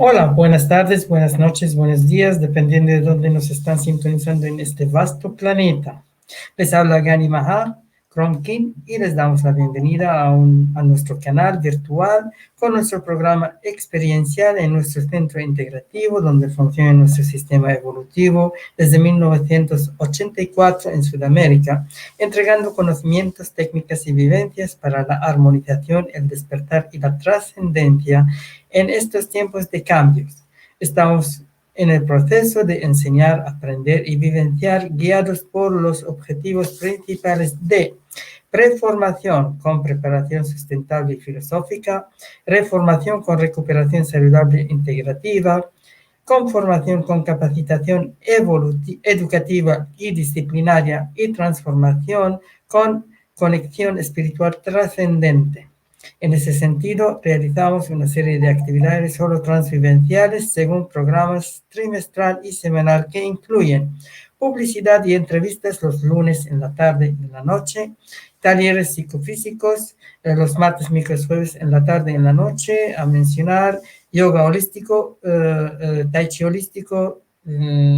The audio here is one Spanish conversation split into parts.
Hola, buenas tardes, buenas noches, buenos días, dependiendo de dónde nos están sintonizando en este vasto planeta. Les habla Gani Maha Kronkin y les damos la bienvenida a nuestro canal virtual con nuestro programa experiencial en nuestro centro integrativo donde funciona nuestro sistema evolutivo desde 1984 en Sudamérica, entregando conocimientos, técnicas y vivencias para la armonización, el despertar y la trascendencia en estos tiempos de cambios. Estamos en el proceso de enseñar, aprender y vivenciar guiados por los objetivos principales de preformación con preparación sustentable y filosófica, reformación con recuperación saludable integrativa, conformación con capacitación educativa y disciplinaria y transformación con conexión espiritual trascendente. En ese sentido, realizamos una serie de actividades solo transvivenciales según programas trimestral y semanal que incluyen publicidad y entrevistas los lunes en la tarde y en la noche, talleres psicofísicos los martes, miércoles, jueves en la tarde y en la noche, a mencionar yoga holístico, tai chi holístico,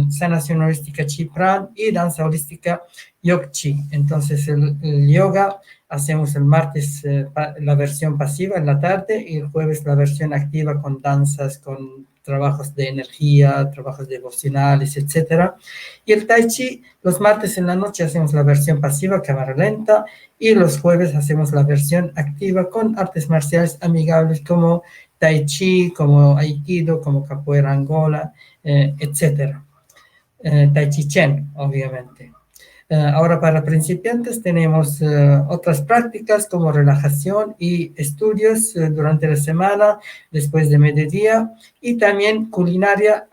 sanación holística Chi Pran y danza holística Yok Chi. Entonces el yoga hacemos el martes la versión pasiva en la tarde y el jueves la versión activa con danzas, con trabajos de energía, trabajos devocionales, etc. Y el Tai Chi, los martes en la noche hacemos la versión pasiva, cámara lenta, y los jueves hacemos la versión activa con artes marciales amigables como Tai Chi, como Aikido, como Capoeira Angola, etc. Tai Chi Chen, obviamente. Ahora para principiantes tenemos otras prácticas como relajación y estudios durante la semana, después de mediodía, y también culinaria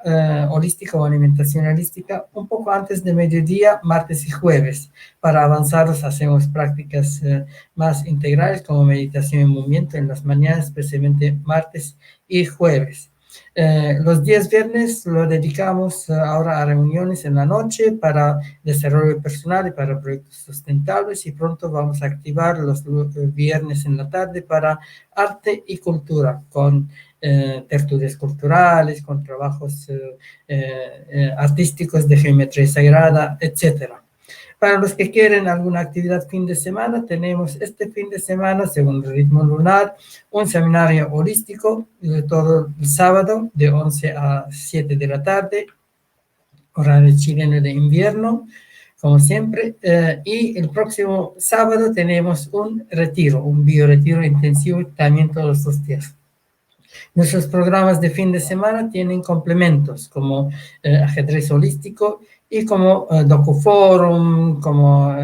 holística o alimentación holística un poco antes de mediodía, martes y jueves. Para avanzados hacemos prácticas más integrales como meditación y movimiento en las mañanas, especialmente martes y jueves. Los días viernes lo dedicamos ahora a reuniones en la noche para desarrollo personal y para proyectos sustentables y pronto vamos a activar los viernes en la tarde para arte y cultura con tertulias culturales, con trabajos artísticos de geometría sagrada, etcétera. Para los que quieren alguna actividad fin de semana, tenemos este fin de semana, según el ritmo lunar, un seminario holístico todo el sábado de 11 a 7 de la tarde, horario chileno de invierno, como siempre. Y el próximo sábado tenemos un retiro, un bioretiro intensivo también todos los días. Nuestros programas de fin de semana tienen complementos como ajedrez holístico y como docuforum, como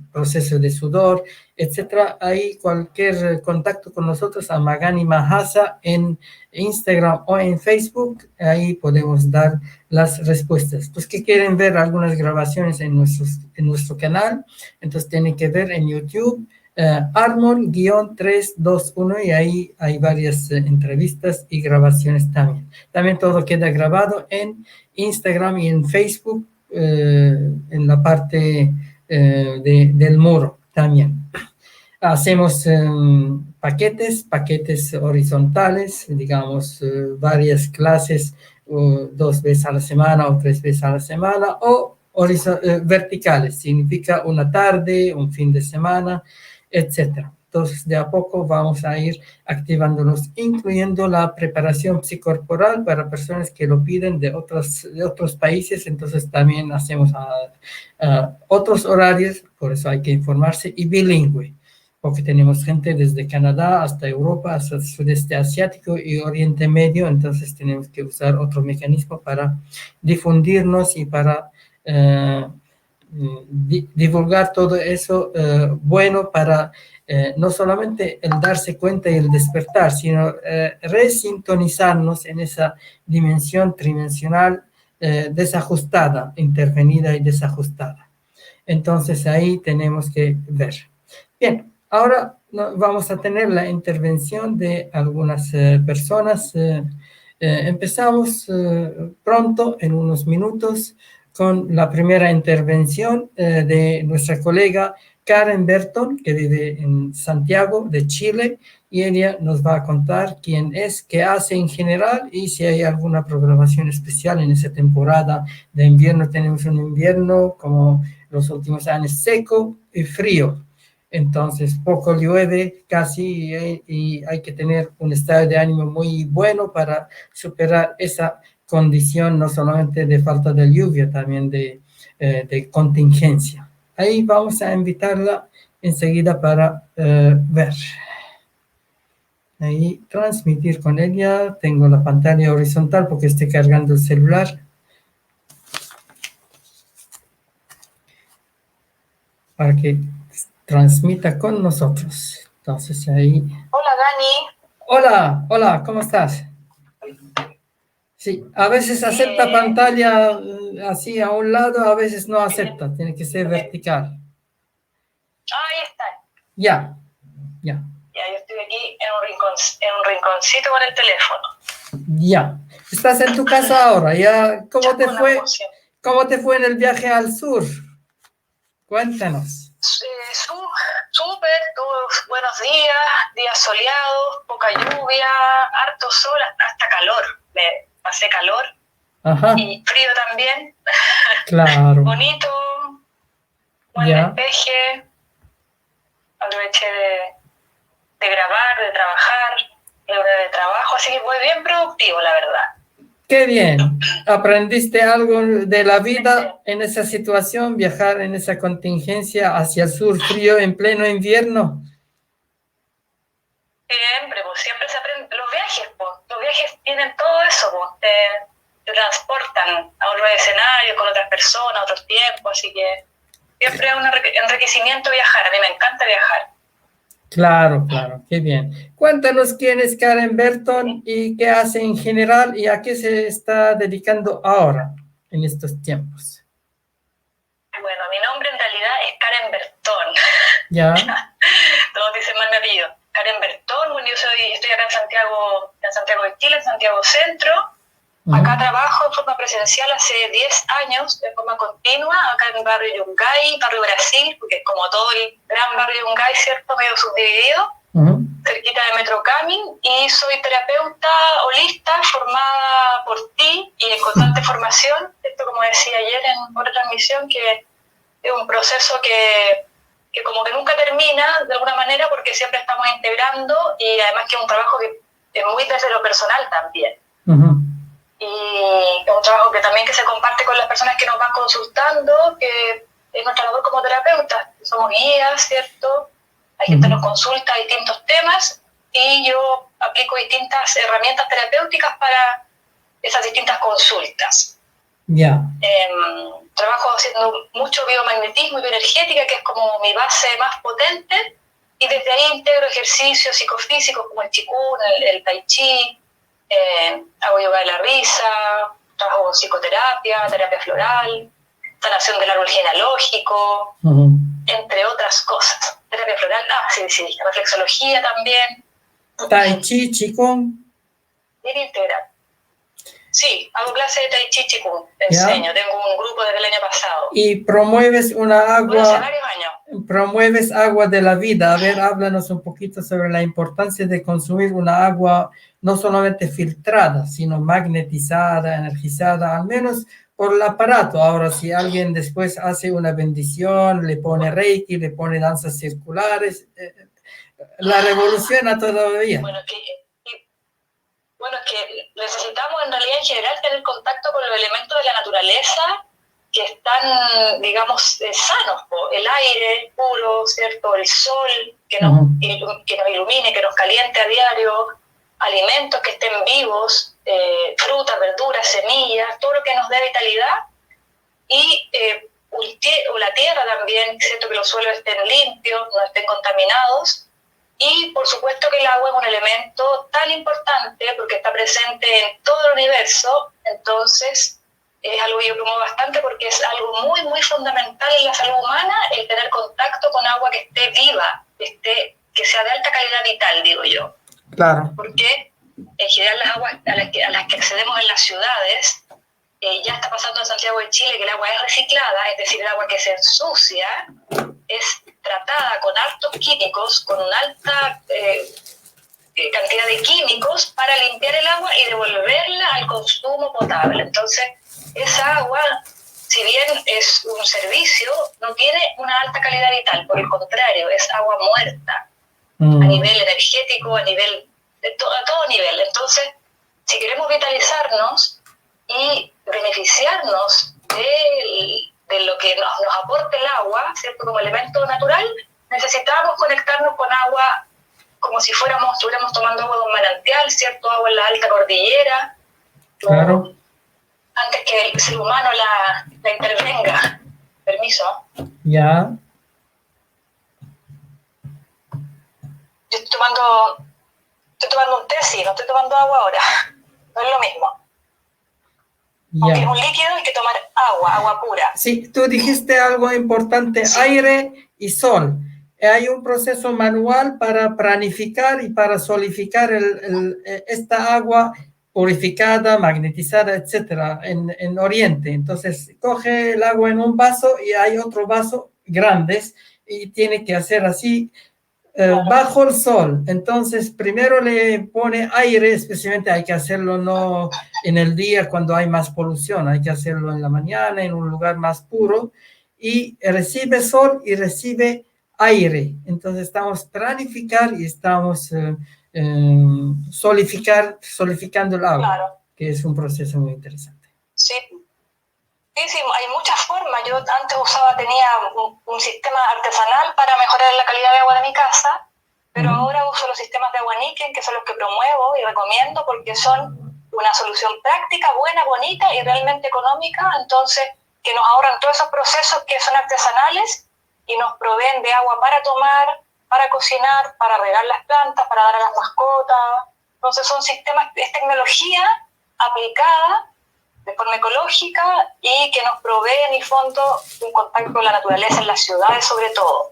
proceso de sudor, etc. Hay cualquier contacto con nosotros a Magani Mahasa en Instagram o en Facebook, ahí podemos dar las respuestas. Los que quieren ver algunas grabaciones en nuestro canal, entonces tienen que ver en YouTube, Armor-321 y ahí hay varias entrevistas y grabaciones también. También todo queda grabado en Instagram y en Facebook en la parte del muro también. Hacemos paquetes horizontales, digamos, varias clases 2 veces a la semana o 3 veces a la semana, o verticales, significa una tarde, un fin de semana, etcétera. Entonces, de a poco vamos a ir activándolos, incluyendo la preparación psicorporal para personas que lo piden de otros países. Entonces, también hacemos otros horarios, por eso hay que informarse, y bilingüe, porque tenemos gente desde Canadá hasta Europa, hasta el sudeste asiático y Oriente Medio. Entonces, tenemos que usar otro mecanismo para difundirnos y para divulgar todo eso bueno para no solamente el darse cuenta y el despertar, sino resintonizarnos en esa dimensión tridimensional desajustada, intervenida y desajustada. Entonces ahí tenemos que ver. Bien, ahora vamos a tener la intervención de algunas personas. Empezamos pronto, en unos minutos, con la primera intervención de nuestra colega Karen Berton, que vive en Santiago de Chile. y ella nos va a contar quién es, qué hace en general y si hay alguna programación especial en esa temporada de invierno. Tenemos un invierno como los últimos años seco y frío. Entonces, poco llueve casi y hay que tener un estado de ánimo muy bueno para superar esa condición, no solamente de falta de lluvia, también de contingencia. Ahí vamos a invitarla enseguida para ver. Ahí transmitir con ella. Tengo la pantalla horizontal porque estoy cargando el celular. Para que transmita con nosotros. Entonces ahí. Hola Dani. Hola, hola, ¿cómo estás? Sí, a veces acepta pantalla así a un lado, a veces no acepta, tiene que ser vertical. Ahí está. Ya, ya. Ya, yo estoy aquí en un rinconcito con el teléfono. Ya. Estás en tu casa ahora, ya. ¿Cómo te fue? ¿Cómo te fue en el viaje al sur? Cuéntanos. Súper, buenos días soleados, poca lluvia, harto sol, hasta calor. Me pasé calor. Ajá. Y frío también. Claro. Bonito, buen despeje. Aproveché de grabar, de trabajar, la hora de trabajo, así que fue bien productivo, la verdad. Qué bien. ¿Aprendiste algo de la vida en esa situación, viajar en esa contingencia hacia el sur frío en pleno invierno? Siempre se aprende. Los viajes tienen todo eso, te transportan a otros escenarios, con otras personas, otros tiempos, así que siempre es un enriquecimiento viajar. A mí me encanta viajar. Claro, claro, qué bien. Cuéntanos quién es Karen Berton y qué hace en general y a qué se está dedicando ahora, en estos tiempos. Bueno, mi nombre en realidad es Karen Bertón. Ya. Todos dicen mal mi apellido. Karen Bertón, bueno, yo estoy acá en Santiago de Chile, en Santiago Centro. Acá trabajo de forma presencial hace 10 años, de forma continua, acá en el barrio Yungay, barrio Brasil, porque es como todo el gran barrio Yungay, ¿cierto? Medio subdividido, cerquita de Metrocamin, y soy terapeuta holista formada por ti y en constante formación, esto como decía ayer en otra transmisión, que es un proceso que como que nunca termina de alguna manera porque siempre estamos integrando y además que es un trabajo que es muy desde lo personal también. Y es un trabajo que también que se comparte con las personas que nos van consultando, que es nuestra labor como terapeutas. Somos guías, ¿cierto? Hay gente que nos consulta distintos temas y yo aplico distintas herramientas terapéuticas para esas distintas consultas. Ya. Trabajo haciendo mucho biomagnetismo y bioenergética, que es como mi base más potente, y desde ahí integro ejercicios psicofísicos como el Qigong, el Tai Chi, hago yoga de la risa, trabajo con psicoterapia, terapia floral, sanación del árbol genealógico, entre otras cosas. Terapia floral, sí, reflexología también. Tai Chi, Qigong. Bien integral. Sí, hago clases de Tai Chi Qigong, enseño, tengo un grupo desde el año pasado. Y promueves una agua... Hace varios años. Promueves agua de la vida. A ver, háblanos un poquito sobre la importancia de consumir una agua no solamente filtrada, sino magnetizada, energizada, al menos por el aparato. Ahora, si alguien después hace una bendición, le pone reiki, le pone danzas circulares, la revoluciona todavía. Bueno, es que necesitamos en realidad en general tener contacto con los elementos de la naturaleza que están, digamos, sanos, el aire puro, ¿cierto? El sol que nos ilumine, que nos caliente a diario, alimentos que estén vivos, frutas, verduras, semillas, todo lo que nos dé vitalidad y o la tierra también, ¿cierto? Que los suelos estén limpios, no estén contaminados. Y por supuesto que el agua es un elemento tan importante porque está presente en todo el universo, entonces es algo que yo promuevo bastante porque es algo muy, muy fundamental en la salud humana el tener contacto con agua que esté viva, que sea de alta calidad vital, digo yo. Claro. Porque en general las aguas a las que accedemos en las ciudades, ya está pasando en Santiago de Chile que el agua es reciclada, es decir, el agua que se ensucia es tratada con altos químicos, con una alta de químicos para limpiar el agua y devolverla al consumo potable. Entonces, esa agua, si bien es un servicio, no tiene una alta calidad vital, por el contrario, es agua muerta, a nivel energético, a nivel a todo nivel. Entonces, si queremos vitalizarnos y beneficiarnos de lo que nos aporta el agua, ¿cierto? Como elemento natural, necesitamos conectarnos con agua como si estuviéramos tomando agua de un manantial, ¿cierto? Agua en la alta cordillera. Claro. Antes que el ser humano la intervenga. Permiso. Ya. Yo estoy tomando un té, sí, no estoy tomando agua ahora. No es lo mismo. Aunque es un líquido, hay que tomar agua pura. Sí, tú dijiste algo importante, sí. Aire y sol. Hay un proceso manual para planificar y para solidificar esta agua purificada, magnetizada, etcétera, en Oriente. Entonces, coge el agua en un vaso y hay otro vaso grandes y tiene que hacer así bajo el sol. Entonces, primero le pone aire, especialmente hay que hacerlo no en el día cuando hay más polución, hay que hacerlo en la mañana, en un lugar más puro, y recibe sol y recibe aire. Entonces, estamos planificar y estamos solidificando el agua, claro. Que es un proceso muy interesante. Sí. Sí, hay muchas formas. Yo antes tenía un sistema artesanal para mejorar la calidad de agua de mi casa, pero ahora uso los sistemas de agua níquel, que son los que promuevo y recomiendo porque son una solución práctica, buena, bonita y realmente económica, entonces que nos ahorran todos esos procesos que son artesanales y nos proveen de agua para tomar, para cocinar, para regar las plantas, para dar a las mascotas. Entonces son sistemas, es tecnología aplicada de forma ecológica y que nos provee en el fondo un contacto con la naturaleza en las ciudades sobre todo.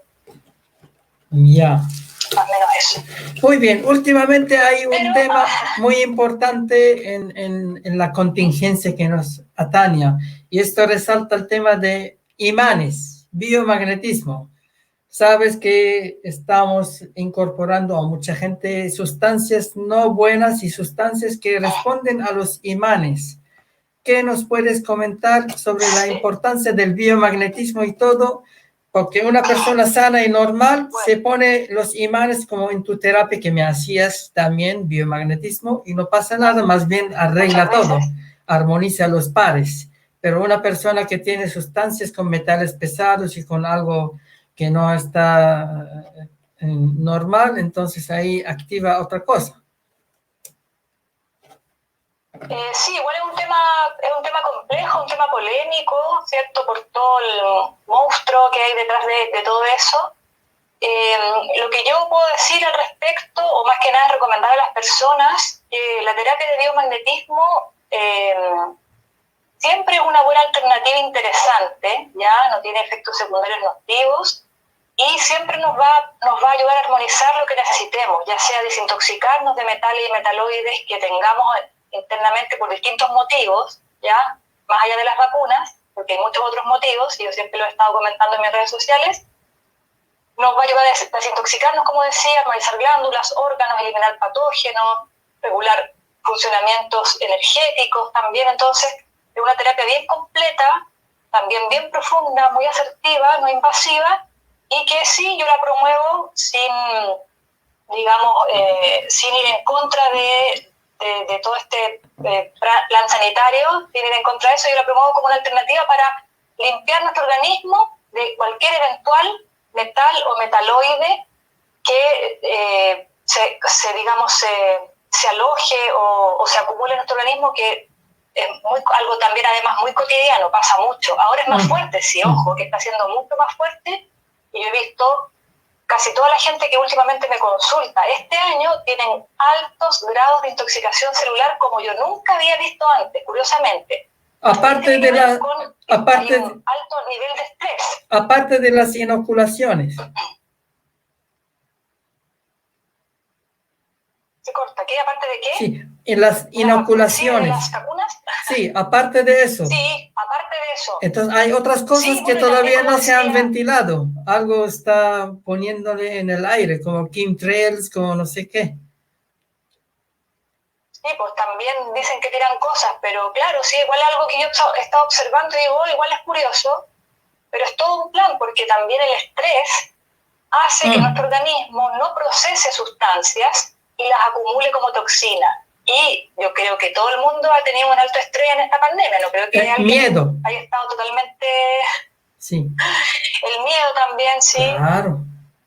Ya. Al menos eso. Muy bien, últimamente hay un tema muy importante en la contingencia que nos atañe y esto resalta el tema de imanes, biomagnetismo. Sabes que estamos incorporando a mucha gente sustancias no buenas y sustancias que responden a los imanes. ¿Qué nos puedes comentar sobre la importancia del biomagnetismo y todo? Porque una persona sana y normal se pone los imanes como en tu terapia que me hacías también, biomagnetismo, y no pasa nada, más bien arregla todo, armoniza los pares. Pero una persona que tiene sustancias con metales pesados y con algo que no está normal, entonces ahí activa otra cosa. Sí, igual es un tema complejo, un tema polémico, ¿cierto? Por todo el monstruo que hay detrás de todo eso. Lo que yo puedo decir al respecto, o más que nada recomendar a las personas, que la terapia de biomagnetismo siempre es una buena alternativa interesante, ya no tiene efectos secundarios nocivos y siempre nos va a ayudar a armonizar lo que necesitemos, ya sea desintoxicarnos de metales y metaloides que tengamos internamente por distintos motivos, ya más allá de las vacunas, porque hay muchos otros motivos, y yo siempre lo he estado comentando en mis redes sociales. Nos va a ayudar a desintoxicarnos, como decía, armonizar glándulas, órganos, eliminar patógenos, regular funcionamientos energéticos también. Entonces, es una terapia bien completa, también bien profunda, muy asertiva, no invasiva, y que sí, yo la promuevo sin ir en contra de todo este plan sanitario, sin ir en contra de eso. Yo la promuevo como una alternativa para limpiar nuestro organismo de cualquier eventual metal o metaloide que se aloje o se acumule en nuestro organismo, que es algo también además muy cotidiano, pasa mucho. Ahora es más fuerte, sí, ojo, que está siendo mucho más fuerte, y yo he visto casi toda la gente que últimamente me consulta este año tienen altos grados de intoxicación celular como yo nunca había visto antes, curiosamente. Aparte de alto nivel de estrés. Aparte de las inoculaciones. ¿Se corta? ¿Qué? ¿Aparte de qué? Sí, en las inoculaciones. ¿De las vacunas? Sí, aparte de eso. Sí, aparte de eso. Entonces hay otras cosas que todavía no se han ventilado. Algo está poniéndole en el aire, como chemtrails, como no sé qué. Sí, pues también dicen que tiran cosas, pero claro, sí, igual algo que yo he estado observando y digo, igual es curioso, pero es todo un plan, porque también el estrés hace que nuestro organismo no procese sustancias y las acumule como toxina. Y yo creo que todo el mundo ha tenido un alto estrés en esta pandemia, no creo que alguien miedo. haya estado totalmente... Sí. El miedo también, sí. Claro.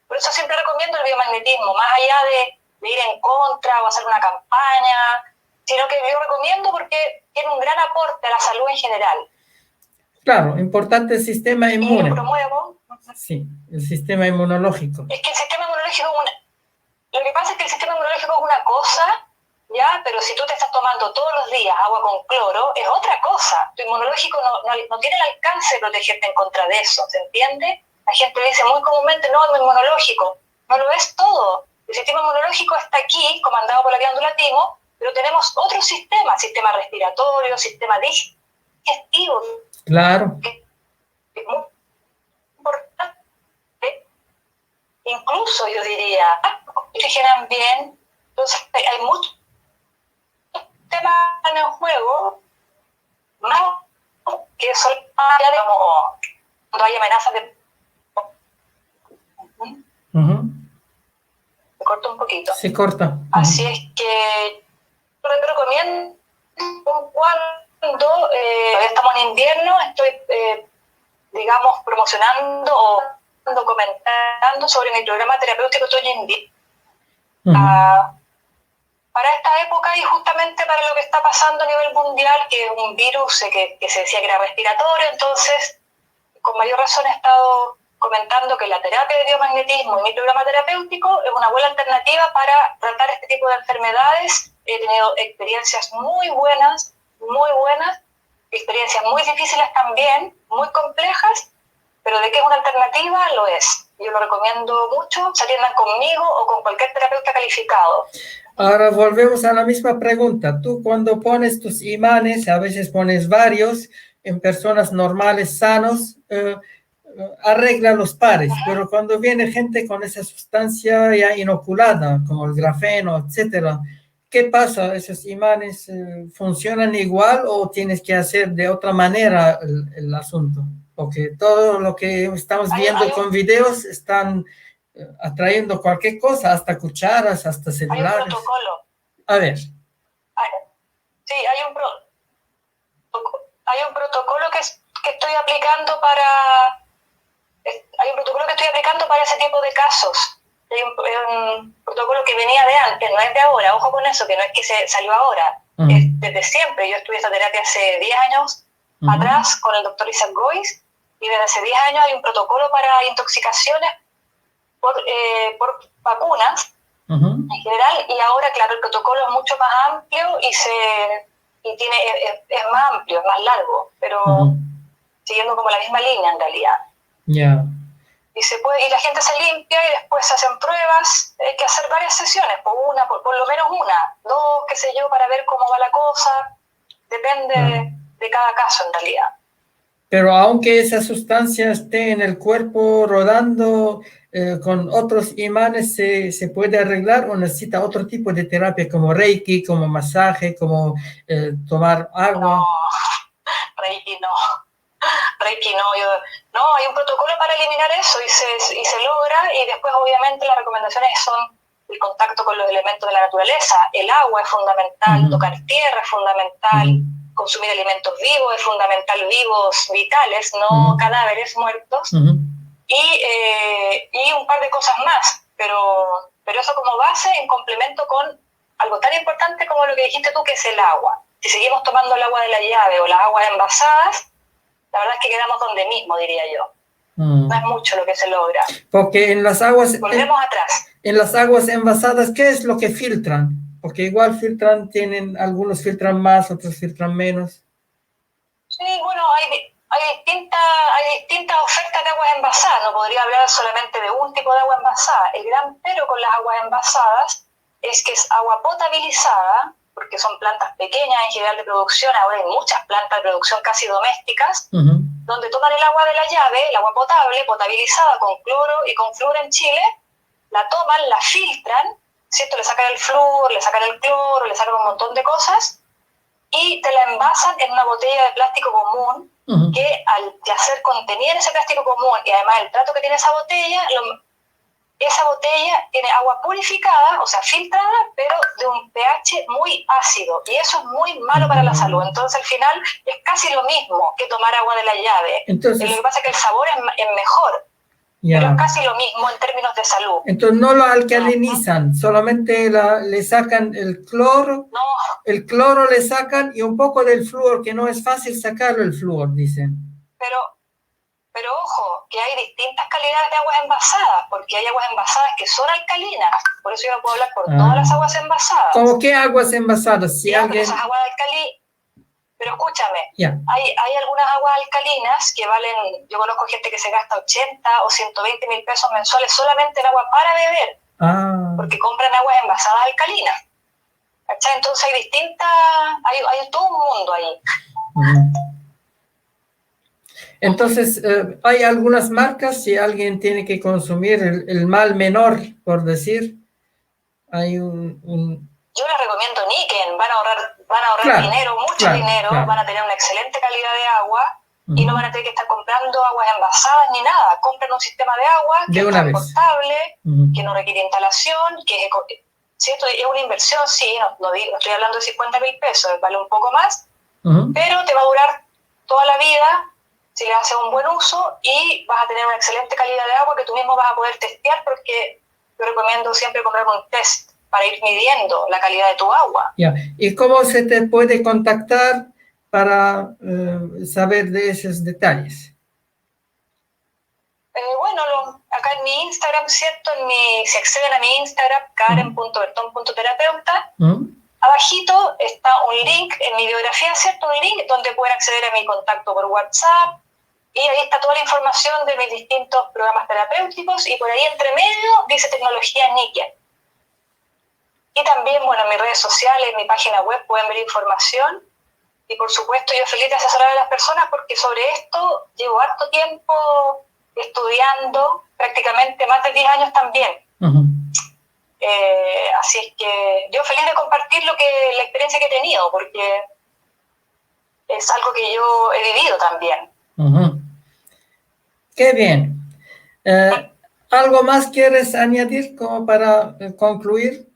Por eso siempre recomiendo el biomagnetismo, más allá de ir en contra o hacer una campaña, sino que yo recomiendo porque tiene un gran aporte a la salud en general. Claro, importante el sistema inmune. Y lo promuevo. Sí, el sistema inmunológico. Es que el sistema inmunológico lo que pasa es que el sistema inmunológico es una cosa, ¿ya? Pero si tú te estás tomando todos los días agua con cloro, es otra cosa. Tu inmunológico no tiene el alcance de protegerte en contra de eso, ¿se entiende? La gente dice muy comúnmente, no, el inmunológico. No lo es todo. El sistema inmunológico está aquí, comandado por la glándula timo, pero tenemos otro sistema respiratorio, sistema digestivo. Claro. Que es muy importante. Incluso yo diría, oxigenan bien. Entonces hay muchos temas en el juego, más que son como cuando hay amenazas de... Se corta un poquito. Se corta. Así es que yo les recomiendo cuando todavía estamos en invierno, estoy, digamos, promocionando o comentando sobre mi programa terapéutico otoño-invierno. Para esta época y justamente para lo que está pasando a nivel mundial, que es un virus que se decía que era respiratorio, entonces con mayor razón he estado comentando que la terapia de biomagnetismo y mi programa terapéutico es una buena alternativa para tratar este tipo de enfermedades. He tenido experiencias muy buenas, experiencias muy difíciles también, muy complejas, pero de que es una alternativa, lo es. Yo lo recomiendo mucho, se atiendan conmigo o con cualquier terapeuta calificado. Ahora volvemos a la misma pregunta. Tú cuando pones tus imanes, a veces pones varios, en personas normales, sanos, arregla los pares, pero cuando viene gente con esa sustancia ya inoculada, como el grafeno, etcétera, ¿qué pasa? ¿Esos imanes funcionan igual o tienes que hacer de otra manera el asunto? Porque todo lo que estamos viendo con videos están atrayendo cualquier cosa, hasta cucharas, hasta celulares. Hay un protocolo. A ver. Sí, hay un protocolo que estoy aplicando para... Hay un protocolo que estoy aplicando para ese tipo de casos. Hay un protocolo que venía de antes, no es de ahora. Ojo con eso, que no es que se salió ahora. Es desde siempre. Yo estudié esta terapia hace 10 años atrás con el doctor Isaac Gois, y desde hace 10 años hay un protocolo para intoxicaciones por vacunas en general, y ahora, claro, el protocolo es mucho más amplio es más amplio, es más largo, pero siguiendo como la misma línea en realidad. Yeah. Y la gente se limpia y después se hacen pruebas. Hay que hacer varias sesiones, por lo menos una, dos, qué sé yo, para ver cómo va la cosa. Depende de cada caso en realidad. Pero aunque esa sustancia esté en el cuerpo rodando con otros imanes, ¿se puede arreglar o necesita otro tipo de terapia como Reiki, como masaje, como tomar agua? No, Reiki no. No, hay un protocolo para eliminar eso y se logra, y después obviamente las recomendaciones son el contacto con los elementos de la naturaleza. El agua es fundamental, tocar tierra es fundamental, consumir alimentos vivos es fundamental, vivos, vitales, no cadáveres muertos, y un par de cosas más, pero eso como base en complemento con algo tan importante como lo que dijiste tú, que es el agua. Si seguimos tomando el agua de la llave o las aguas envasadas, la verdad es que quedamos donde mismo, diría yo. No es mucho lo que se logra. Porque en las aguas... Volvemos atrás. En las aguas envasadas, ¿qué es lo que filtran? Porque igual algunos filtran más, otros filtran menos. Sí, bueno, hay distintas ofertas de aguas envasadas. No podría hablar solamente de un tipo de agua envasada. El gran pero con las aguas envasadas es que es agua potabilizada, porque son plantas pequeñas en general de producción. Ahora hay muchas plantas de producción casi domésticas, donde toman el agua de la llave, el agua potable, potabilizada con cloro y con flúor en Chile, la toman, la filtran ¿cierto? Le sacan el flúor, le sacan el cloro, le sacan un montón de cosas y te la envasan en una botella de plástico común que al yacer contenía ese plástico común y además el trato que tiene esa botella, esa botella tiene agua purificada, o sea, filtrada, pero de un pH muy ácido y eso es muy malo para la salud. Entonces al final es casi lo mismo que tomar agua de la llave. Entonces, lo que pasa es que el sabor es mejor. Pero es casi lo mismo en términos de salud. Entonces no lo alcalinizan, solamente le sacan el cloro, el cloro le sacan y un poco del flúor, que no es fácil sacarlo el flúor, dicen. Pero ojo, que hay distintas calidades de aguas envasadas, porque hay aguas envasadas que son alcalinas, por eso yo no puedo hablar por todas las aguas envasadas. ¿Cómo qué aguas envasadas? Si alguien... Pero esas aguas pero escúchame, hay algunas aguas alcalinas que valen, yo conozco gente que se gasta 80 o 120 mil pesos mensuales solamente en agua para beber, porque compran aguas envasadas alcalinas. ¿Cachai? Entonces hay hay todo un mundo ahí. Entonces, hay algunas marcas, si alguien tiene que consumir el mal menor, por decir, hay Yo les recomiendo Niken, van a ahorrar dinero, mucho dinero, van a tener una excelente calidad de agua y no van a tener que estar comprando aguas envasadas ni nada. Compren un sistema de agua que es transportable, que no requiere instalación, que es, ¿cierto? Es una inversión, sí, no estoy hablando de 50 mil pesos, vale un poco más, pero te va a durar toda la vida si le haces un buen uso y vas a tener una excelente calidad de agua que tú mismo vas a poder testear, porque yo recomiendo siempre comprar un test para ir midiendo la calidad de tu agua. ¿Y cómo se te puede contactar para saber de esos detalles? Bueno, acá en mi Instagram, ¿cierto? Si acceden a mi Instagram, karen.berton.terapeuta, abajito está un link en mi biografía, ¿cierto? Un link donde pueden acceder a mi contacto por WhatsApp y ahí está toda la información de mis distintos programas terapéuticos y por ahí entre medio dice tecnología Niken. Y también, bueno, en mis redes sociales, en mi página web pueden ver información y por supuesto yo feliz de asesorar a las personas porque sobre esto llevo harto tiempo estudiando, prácticamente más de 10 años también. Así es que yo feliz de compartir la experiencia que he tenido, porque es algo que yo he vivido también. Qué bien. ¿Algo más quieres añadir como para concluir?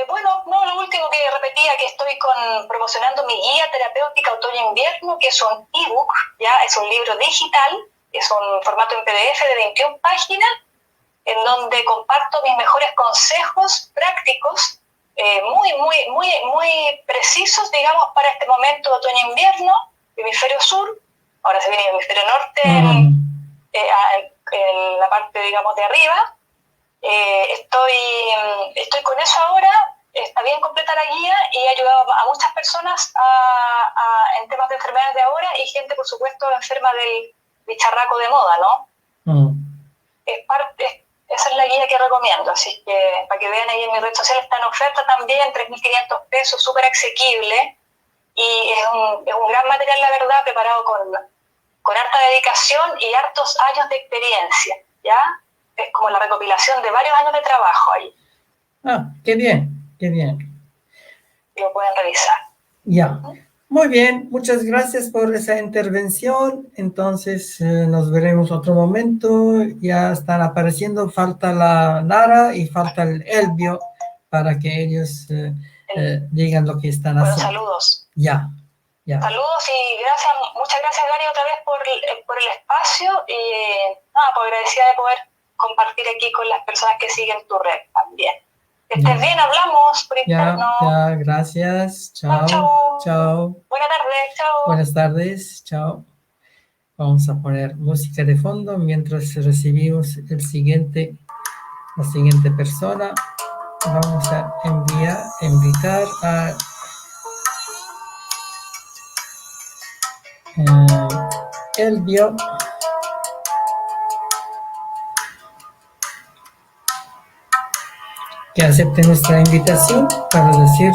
Bueno, no, lo último que repetía, que estoy promocionando mi guía terapéutica otoño-invierno, que es un ebook, ya es un libro digital, es un formato en PDF de 21 páginas, en donde comparto mis mejores consejos prácticos, muy precisos, digamos, para este momento de otoño-invierno, hemisferio sur, ahora se viene el hemisferio norte, en la parte, digamos, de arriba. Estoy con eso ahora, está bien completa la guía y he ayudado a muchas personas en temas de enfermedades de ahora y gente, por supuesto, enferma del bicharraco de moda, ¿no? Esa es la guía que recomiendo, así que para que vean ahí en mi red social está en oferta también, 3.500 pesos, súper asequible y es un gran material, la verdad, preparado con harta dedicación y hartos años de experiencia, ¿ya? Es como la recopilación de varios años de trabajo ahí. Qué bien, qué bien. Lo pueden revisar. Ya. Muy bien, muchas gracias por esa intervención. Entonces, nos veremos otro momento. Ya están apareciendo, falta la Nara y falta el Elvio para que ellos digan lo que están haciendo. Saludos. Ya. Saludos y muchas gracias, Gary, otra vez por el espacio y pues agradecida de poder compartir aquí con las personas que siguen tu red también. Que estés bien, hablamos por interno. Ya, gracias. Chao. Buenas tardes, chao. Buenas tardes, chao. Vamos a poner música de fondo mientras recibimos la siguiente persona. Vamos a invitar a Elvio. Que acepte nuestra invitación para decir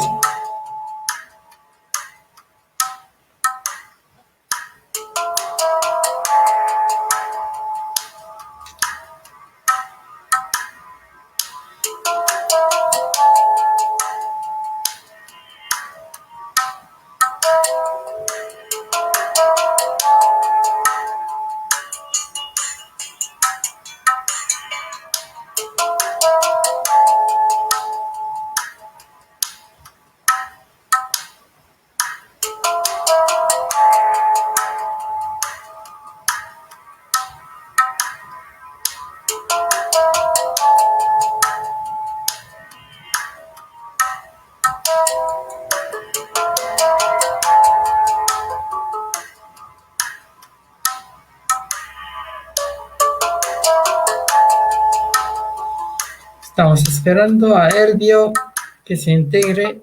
Estamos esperando a Elvio que se integre.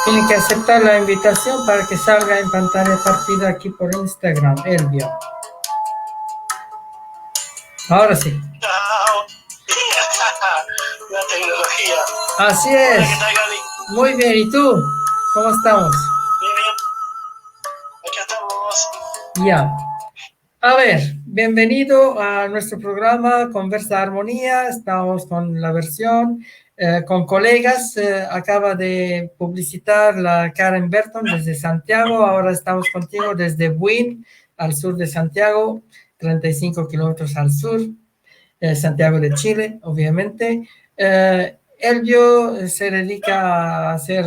Tiene que aceptar la invitación para que salga en pantalla partida aquí por Instagram, Elvio. Ahora sí. La tecnología. Así es. Hola, ¿qué tal, Gaby? Muy bien, ¿y tú? ¿Cómo estamos? Bien, bien. Aquí estamos. Ya. A ver, bienvenido a nuestro programa Conversa Armonía. Estamos con la versión con colegas. Acaba de publicitar la Karen Berton desde Santiago. Ahora estamos contigo desde Buin, al sur de Santiago, 35 kilómetros al sur. Santiago de Chile, obviamente. Elvio se dedica a hacer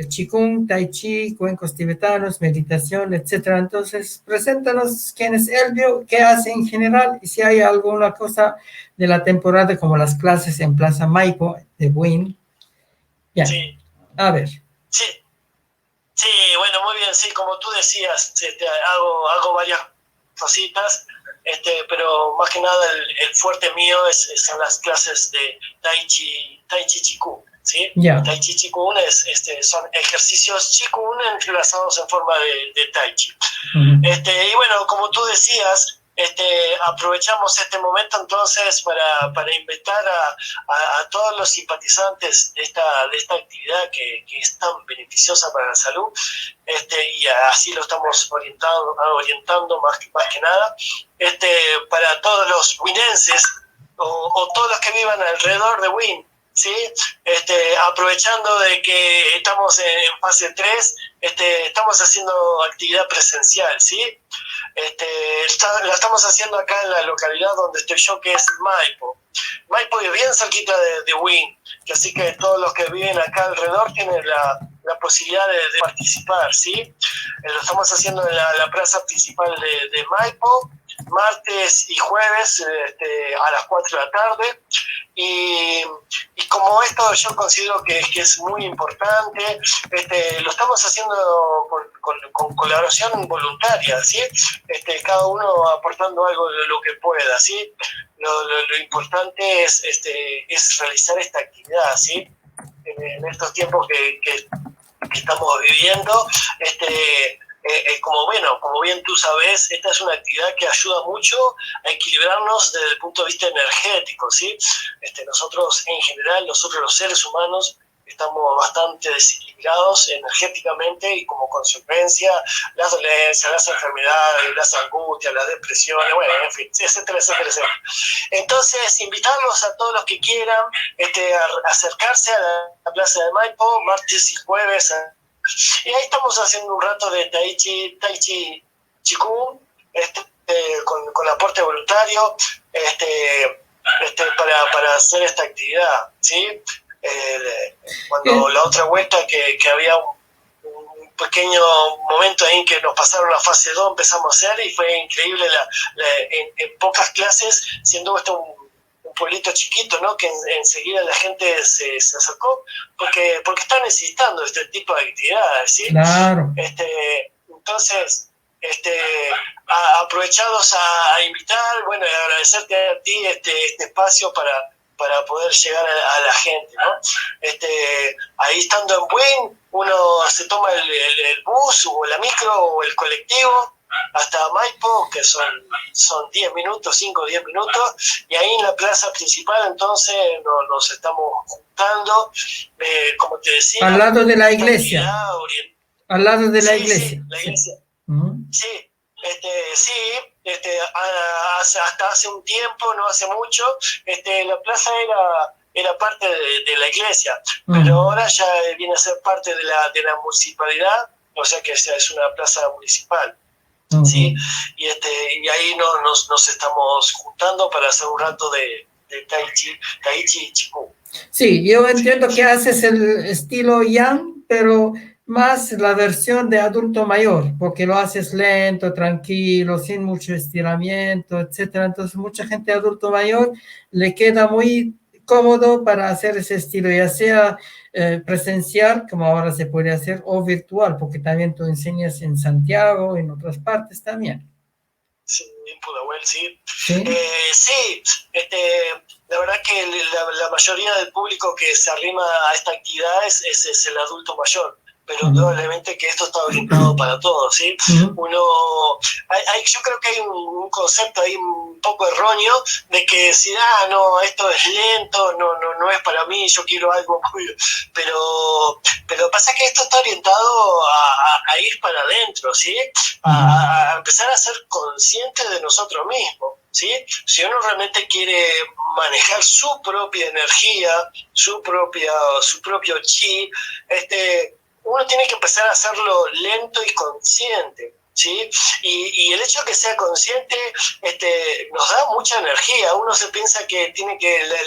Qigong, Tai Chi, cuencos tibetanos, meditación, etcétera. Entonces, preséntanos quién es Elvio, qué hace en general y si hay alguna cosa de la temporada como las clases en Plaza Maipo de Buin. Ya, Sí. a ver. Sí, bueno, muy bien, sí, como tú decías, hago varias cositas, pero más que nada el fuerte mío son las clases de Tai Chi Qigong, ¿sí? Ya. Tai Chi Qigong son ejercicios Qigong entrelazados en forma de Tai Chi. Ujú. Y bueno, como tú decías, aprovechamos este momento entonces para invitar a todos los simpatizantes de esta actividad que es tan beneficiosa para la salud, y así lo estamos orientando más que nada, para todos los winenses o todos los que vivan alrededor de Win, ¿sí? Aprovechando de que estamos en fase 3, estamos haciendo actividad presencial, ¿sí? La estamos haciendo acá en la localidad donde estoy yo, que es Maipo. Maipo es bien cerquita de Win, que así que todos los que viven acá alrededor tienen la posibilidad de participar, ¿sí? Lo estamos haciendo en la plaza principal de Maipo, martes y jueves a las 4 de la tarde. Y como esto yo considero que es muy importante, lo estamos haciendo con colaboración voluntaria, ¿sí? Cada uno aportando algo de lo que pueda, ¿sí? Lo importante es realizar esta actividad, ¿sí? En estos tiempos que estamos viviendo, como bien tú sabes, esta es una actividad que ayuda mucho a equilibrarnos desde el punto de vista energético, ¿sí? Nosotros en general, nosotros los seres humanos, estamos bastante desequilibrados energéticamente y como consecuencia las dolencias, las enfermedades, las angustias, las depresiones, bueno, en fin, etcétera, etcétera, etcétera. Entonces, invitarlos a todos los que quieran a acercarse a la Plaza de Maipo, martes y jueves. Y ahí estamos haciendo un rato de Tai Chi Qigong, con aporte voluntario, para hacer esta actividad, ¿sí? Cuando la otra vuelta que había un pequeño momento ahí que nos pasaron la fase 2, empezamos a hacer y fue increíble en pocas clases, siendo esto un pueblito chiquito, ¿no? Que enseguida la gente se acercó porque está necesitando este tipo de actividades, ¿sí? Claro. Entonces, aprovechados a invitar, bueno, y agradecerte a ti este espacio para poder llegar a la gente, ¿no? Ahí estando en Buin, uno se toma el bus o la micro o el colectivo hasta Maipo, que son 10 minutos, 5 o 10 minutos, y ahí en la plaza principal entonces nos estamos juntando, como te decía. Al lado de la iglesia. Al lado de la iglesia. Sí, la iglesia. Sí. Hasta hace un tiempo, no hace mucho, la plaza era parte de la iglesia, pero ahora ya viene a ser parte de la municipalidad, o sea que es una plaza municipal. ¿Sí? Y ahí nos estamos juntando para hacer un rato de Tai Chi Chikung. Sí, yo entiendo que haces el estilo Yang, pero más la versión de adulto mayor, porque lo haces lento, tranquilo, sin mucho estiramiento, etcétera. Entonces, mucha gente adulto mayor le queda muy cómodo para hacer ese estilo, ya sea presencial, como ahora se puede hacer, o virtual, porque también tú enseñas en Santiago, en otras partes también. Sí, en Pudahuel, sí. Sí. La verdad que la mayoría del público que se arrima a esta actividad es el adulto mayor, pero indudablemente que esto está orientado para todos, ¿sí? Yo creo que hay un concepto ahí un poco erróneo de que decir, no, esto es lento, no es para mí, yo quiero algo muy... Pero pasa que esto está orientado a ir para adentro, ¿sí? A empezar a ser conscientes de nosotros mismos, ¿sí? Si uno realmente quiere manejar su propia energía, su propio chi, uno tiene que empezar a hacerlo lento y consciente, ¿sí? Y el hecho de que sea consciente nos da mucha energía. Uno se piensa que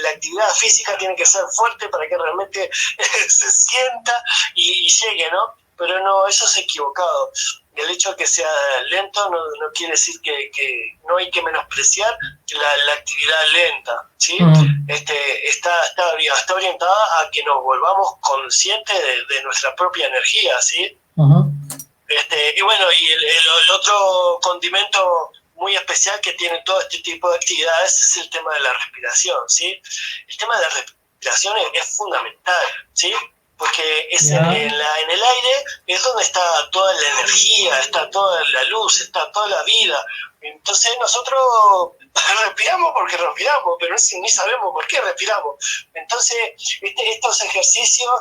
la actividad física tiene que ser fuerte para que realmente se sienta y llegue, ¿no? Pero no, eso es equivocado. El hecho de que sea lento no quiere decir que no hay que menospreciar la actividad lenta, ¿sí? Está orientada a que nos volvamos conscientes de nuestra propia energía, ¿sí? Y bueno, y el otro condimento muy especial que tiene todo este tipo de actividades es el tema de la respiración, ¿sí? El tema de la respiración es fundamental, ¿sí? Porque en el aire es donde está toda la energía, está toda la luz, está toda la vida. Entonces nosotros respiramos porque respiramos, pero ni sabemos por qué respiramos. Entonces estos ejercicios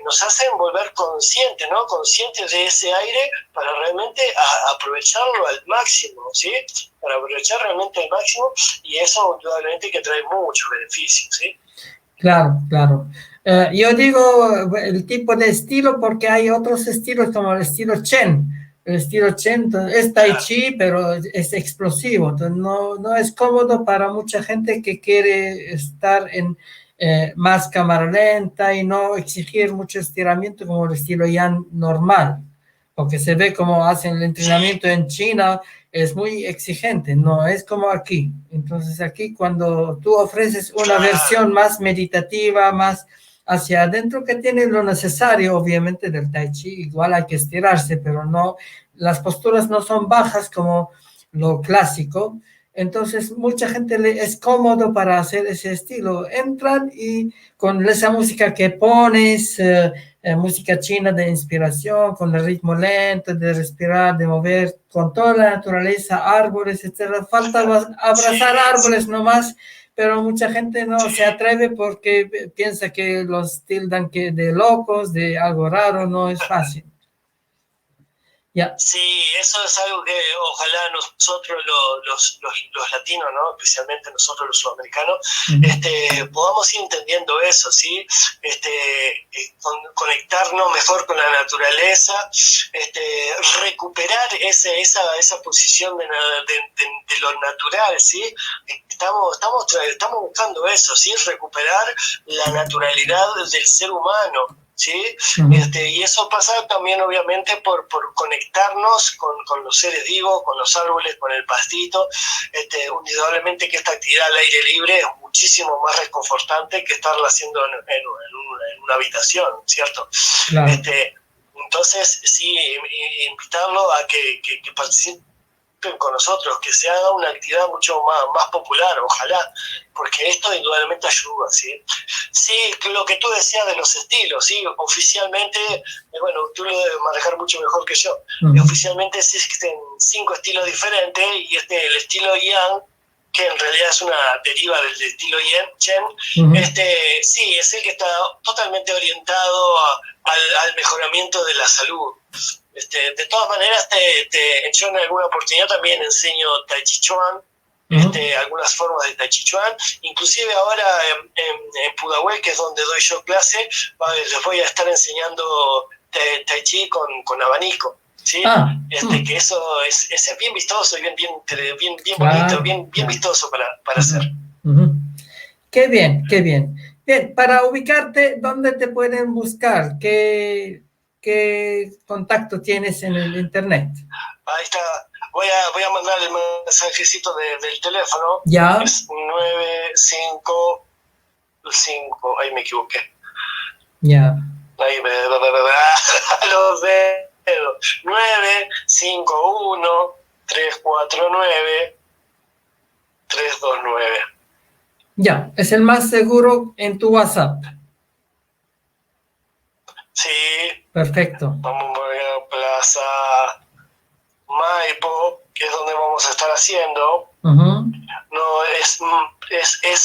nos hacen volver conscientes, ¿no? Conscientes de ese aire para realmente aprovecharlo al máximo, ¿sí? Para aprovechar realmente al máximo, y eso indudablemente que trae muchos beneficios, ¿sí? Claro. Yo digo el tipo de estilo porque hay otros estilos como el estilo Chen. El estilo Chen es Tai Chi, pero es explosivo. Entonces no es cómodo para mucha gente que quiere estar en más cámara lenta y no exigir mucho estiramiento como el estilo Yang normal. Porque se ve como hacen el entrenamiento en China, es muy exigente, no es como aquí. Entonces aquí cuando tú ofreces una versión más meditativa, más hacia adentro, que tiene lo necesario obviamente del Tai Chi, igual hay que estirarse, pero no, las posturas no son bajas como lo clásico. Entonces mucha gente es cómodo para hacer ese estilo, entran y con esa música que pones, música china de inspiración, con el ritmo lento, de respirar, de mover, con toda la naturaleza, árboles, etc. Falta abrazar árboles nomás, pero mucha gente no se atreve porque piensa que los tildan que de locos, de algo raro, no es fácil. Sí, eso es algo que ojalá nosotros los latinos, ¿no? Especialmente nosotros los sudamericanos, podamos ir entendiendo eso, ¿sí? Conectarnos mejor con la naturaleza, recuperar esa posición de lo natural, ¿sí? Estamos buscando eso, ¿sí? Recuperar la naturalidad del ser humano, ¿sí? Y eso pasa también obviamente por conectarnos con los seres vivos, con los árboles, con el pastito. Indudablemente que esta actividad al aire libre es muchísimo más reconfortante que estarla haciendo en una habitación, ¿cierto? Claro. Entonces sí, invitarlo a que participe participen con nosotros, que se haga una actividad mucho más popular, ojalá, porque esto indudablemente ayuda, ¿sí? Sí, lo que tú decías de los estilos, ¿sí? Oficialmente, bueno, tú lo debes manejar mucho mejor que yo, oficialmente existen 5 estilos diferentes, y el estilo Yang, que en realidad es una deriva del estilo Chen, sí, es el que está totalmente orientado al mejoramiento de la salud. De todas maneras, yo en alguna oportunidad también enseño Tai Chi Chuan, algunas formas de Tai Chi Chuan, inclusive ahora en Pudahuel, que es donde doy yo clase, les voy a estar enseñando Tai Chi con abanico. ¿Sí? Que eso es bien vistoso y bien bonito, bien vistoso para hacer. Qué bien, qué bien. Bien, para ubicarte, ¿dónde te pueden buscar? ¿Qué contacto tienes en el internet? Ahí está. Voy a mandar el mensajecito del teléfono. Ya. Es 955. Ahí me equivoqué. Ya. Ahí los dedos. 951-349-329. Ya, es el más seguro en tu WhatsApp. Sí. Perfecto. Vamos a Plaza Maipo, que es donde vamos a estar haciendo. No, es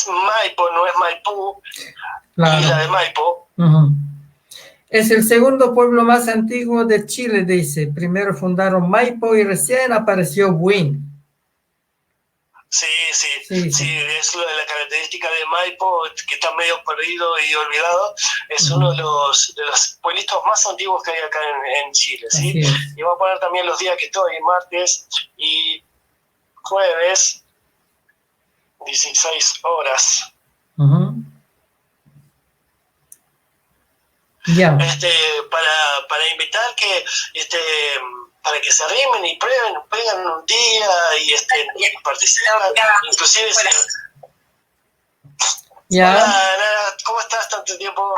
Maipo, no es Maipú. Claro. Isla de Maipo. Es el segundo pueblo más antiguo de Chile, dice. Primero fundaron Maipo y recién apareció Buin. Sí, es la característica de Maipo, que está medio perdido y olvidado. Es uno de los pueblitos más antiguos que hay acá en Chile, ¿sí? Y voy a poner también los días que estoy, martes y jueves, 16 horas. Ya. Para invitar para que se arrimen y prueben un día y participen, inclusive ya. Hola, Nara, ¿cómo estás? Tanto tiempo.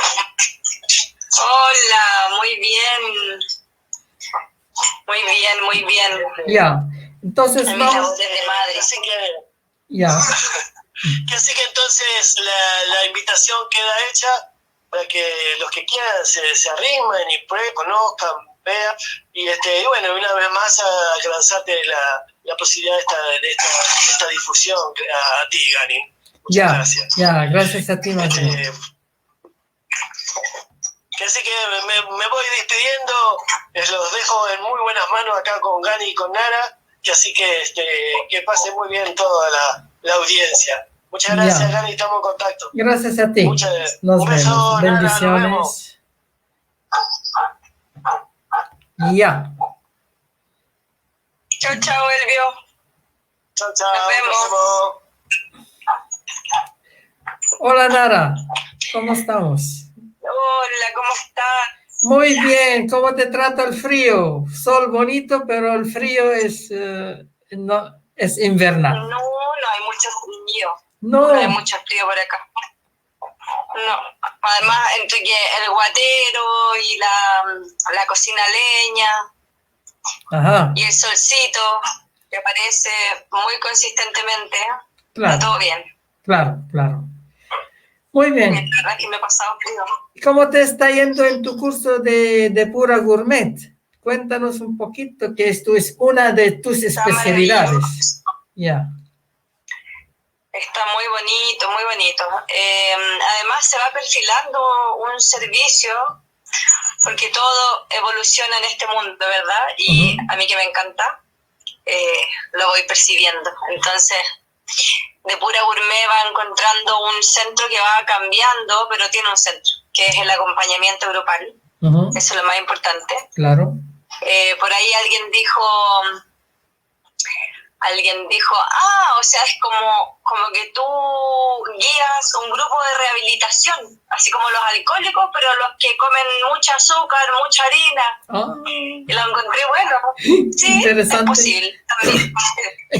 Hola, muy bien. Ya, entonces vamos. Así que, ya. Así que entonces la invitación queda hecha para que los que quieran se arrimen y prueben, conozcan, vean, y bueno, una vez más agradecerte la posibilidad de esta difusión a ti, Gani. Muchas gracias. Ya, gracias a ti, Martín. Así que me voy despidiendo, los dejo en muy buenas manos acá con Gani y con Nara, y así que pase muy bien toda la audiencia. Muchas gracias, Gani, estamos en contacto. Gracias a ti. Nos vemos. Bendiciones. Ya. Chao, Elvio. Chao. Nos vemos. Hola, Nara. ¿Cómo estamos? Hola, ¿cómo estás? Muy bien. ¿Cómo te trata el frío? Sol bonito, pero el frío es invernal. No hay mucho frío. No hay mucho frío por acá. No, además entre que el guatero y la cocina leña y el solcito que aparece muy consistentemente, está todo bien. Claro. Muy bien. La verdad que me he pasado frío. ¿Cómo te está yendo en tu curso de Pura Gourmet? Cuéntanos un poquito, que esto es una de tus especialidades. Ya. Está muy bonito, muy bonito. Además se va perfilando un servicio, porque todo evoluciona en este mundo, ¿verdad? Y a mí que me encanta, lo voy percibiendo. Entonces, de Pura Gourmet va encontrando un centro que va cambiando, pero tiene un centro, que es el acompañamiento grupal. Eso es lo más importante. Claro. Por ahí alguien dijo, o sea, es como que tú guías un grupo de rehabilitación, así como los alcohólicos, pero los que comen mucho azúcar, mucha harina. Y lo encontré bueno. Sí, interesante. Es posible. También.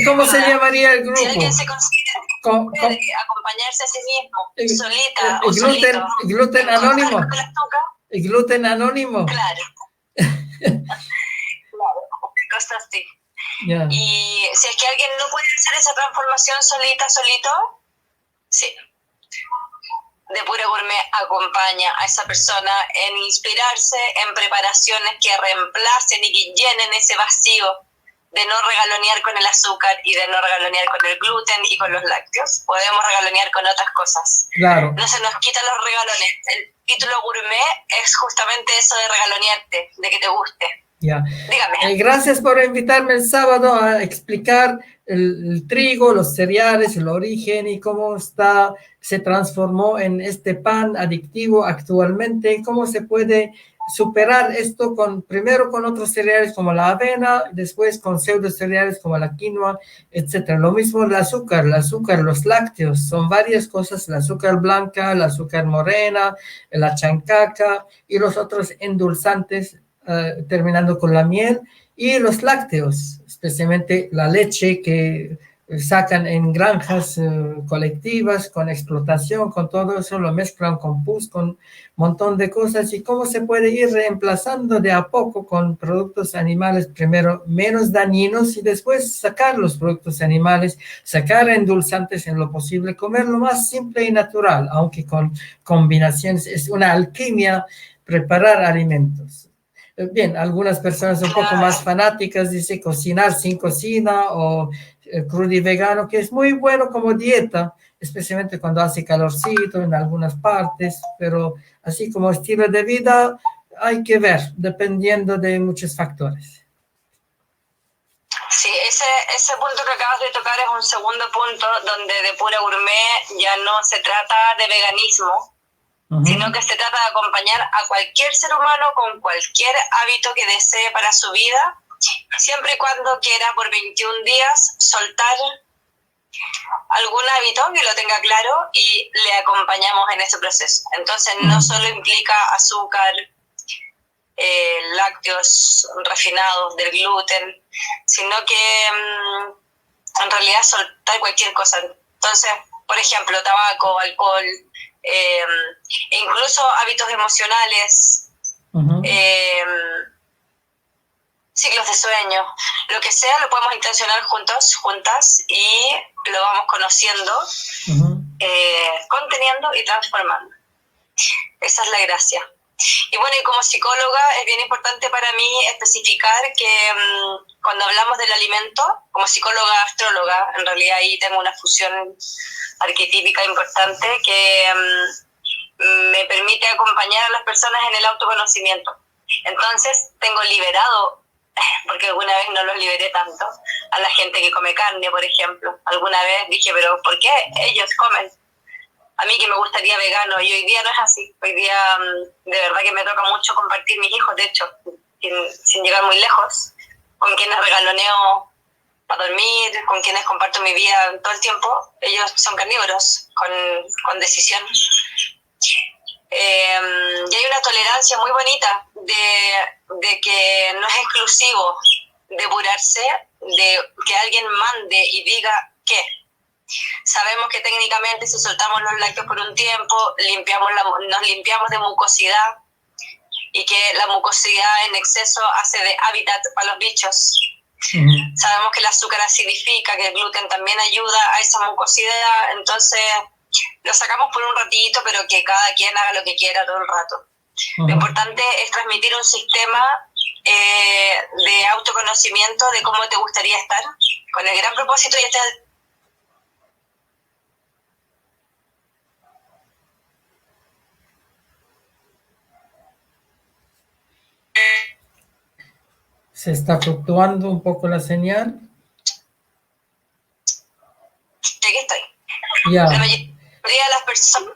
¿Cómo se llamaría el grupo? Si alguien se considera acompañarse a sí mismo, solita o solito. ¿Gluten anónimo? ¿El gluten anónimo? Claro. Cosas así. Yeah. Y si es que alguien no puede hacer esa transformación solito, sí. Depura Gourmet acompaña a esa persona en inspirarse en preparaciones que reemplacen y que llenen ese vacío de no regalonear con el azúcar y de no regalonear con el gluten y con los lácteos. Podemos regalonear con otras cosas. Claro. No se nos quitan los regalones. El título gourmet es justamente eso de regalonearte, de que te guste. Ya. Dígame. Gracias por invitarme el sábado a explicar el trigo, los cereales, el origen y cómo se transformó en este pan adictivo actualmente, cómo se puede superar esto primero con otros cereales como la avena, después con pseudo cereales como la quinoa, etcétera. Lo mismo el azúcar, los lácteos, son varias cosas, el azúcar blanca, el azúcar morena, la chancaca y los otros endulzantes, terminando con la miel y los lácteos, especialmente la leche que sacan en granjas colectivas, con explotación, con todo eso, lo mezclan con pus, con un montón de cosas, y cómo se puede ir reemplazando de a poco con productos animales, primero menos dañinos y después sacar los productos animales, sacar endulzantes en lo posible, comer lo más simple y natural, aunque con combinaciones, es una alquimia preparar alimentos. Bien, algunas personas un poco más fanáticas dicen cocinar sin cocina o crudo y vegano, que es muy bueno como dieta, especialmente cuando hace calorcito en algunas partes, pero así como estilo de vida hay que ver, dependiendo de muchos factores. Sí, ese punto que acabas de tocar es un segundo punto donde Depura Gourmet ya no se trata de veganismo, sino que se trata de acompañar a cualquier ser humano con cualquier hábito que desee para su vida, siempre y cuando quiera por 21 días soltar algún hábito que lo tenga claro y le acompañamos en ese proceso. Entonces no solo implica azúcar, lácteos refinados, del gluten, sino que en realidad soltar cualquier cosa. Entonces, por ejemplo, tabaco, alcohol, incluso hábitos emocionales, ciclos de sueño, lo que sea lo podemos intencionar juntas, y lo vamos conociendo, conteniendo y transformando. Esa es la gracia. Y bueno, y como psicóloga es bien importante para mí especificar que cuando hablamos del alimento, como psicóloga astróloga, en realidad ahí tengo una fusión arquetípica importante que me permite acompañar a las personas en el autoconocimiento. Entonces tengo liberado, porque alguna vez no los liberé tanto, a la gente que come carne, por ejemplo. Alguna vez dije, pero ¿por qué ellos comen? A mí que me gustaría vegano, y hoy día no es así. Hoy día de verdad que me toca mucho compartir mis hijos, de hecho, sin llegar muy lejos, con quienes regaloneo para dormir, con quienes comparto mi vida todo el tiempo. Ellos son carnívoros, con decisión. Y hay una tolerancia muy bonita de que no es exclusivo depurarse, de que alguien mande y diga qué. Sabemos que técnicamente si soltamos los lácteos por un tiempo, nos limpiamos de mucosidad, y que la mucosidad en exceso hace de hábitat para los bichos. Sabemos que el azúcar acidifica, que el gluten también ayuda a esa mucosidad, entonces lo sacamos por un ratito, pero que cada quien haga lo que quiera todo el rato. Lo importante es transmitir un sistema de autoconocimiento de cómo te gustaría estar, con el gran propósito, y Se está fluctuando un poco la señal. Aquí estoy. Yeah. La mayoría de las personas,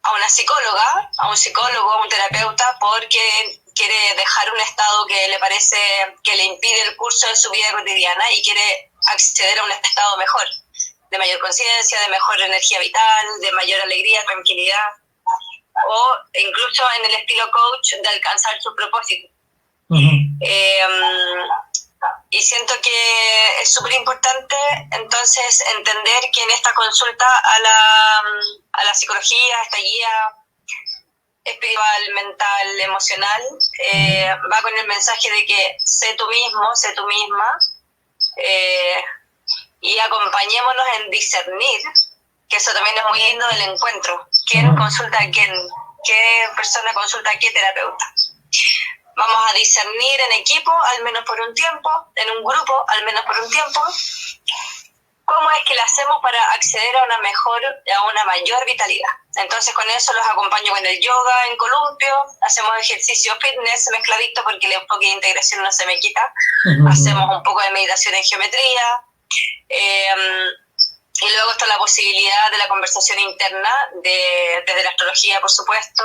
a una psicóloga, a un psicólogo, a un terapeuta, porque quiere dejar un estado que le parece que le impide el curso de su vida cotidiana y quiere acceder a un estado mejor, de mayor conciencia, de mejor energía vital, de mayor alegría, tranquilidad, o incluso en el estilo coach de alcanzar su propósito. Y siento que es súper importante entonces entender que en esta consulta a la psicología, a esta guía, espiritual, mental, emocional, va con el mensaje de que sé tú mismo, sé tú misma, y acompañémonos en discernir, que eso también es muy lindo del encuentro. ¿Quién consulta a quién? ¿Qué persona consulta a qué terapeuta? Vamos a discernir en equipo, al menos por un tiempo, en un grupo, al menos por un tiempo, cómo es que lo hacemos para acceder a una mayor vitalidad. Entonces con eso los acompaño con el yoga en columpio, hacemos ejercicio fitness mezcladito porque el enfoque de integración no se me quita, hacemos un poco de meditación en geometría, y luego está la posibilidad de la conversación interna desde la astrología, por supuesto.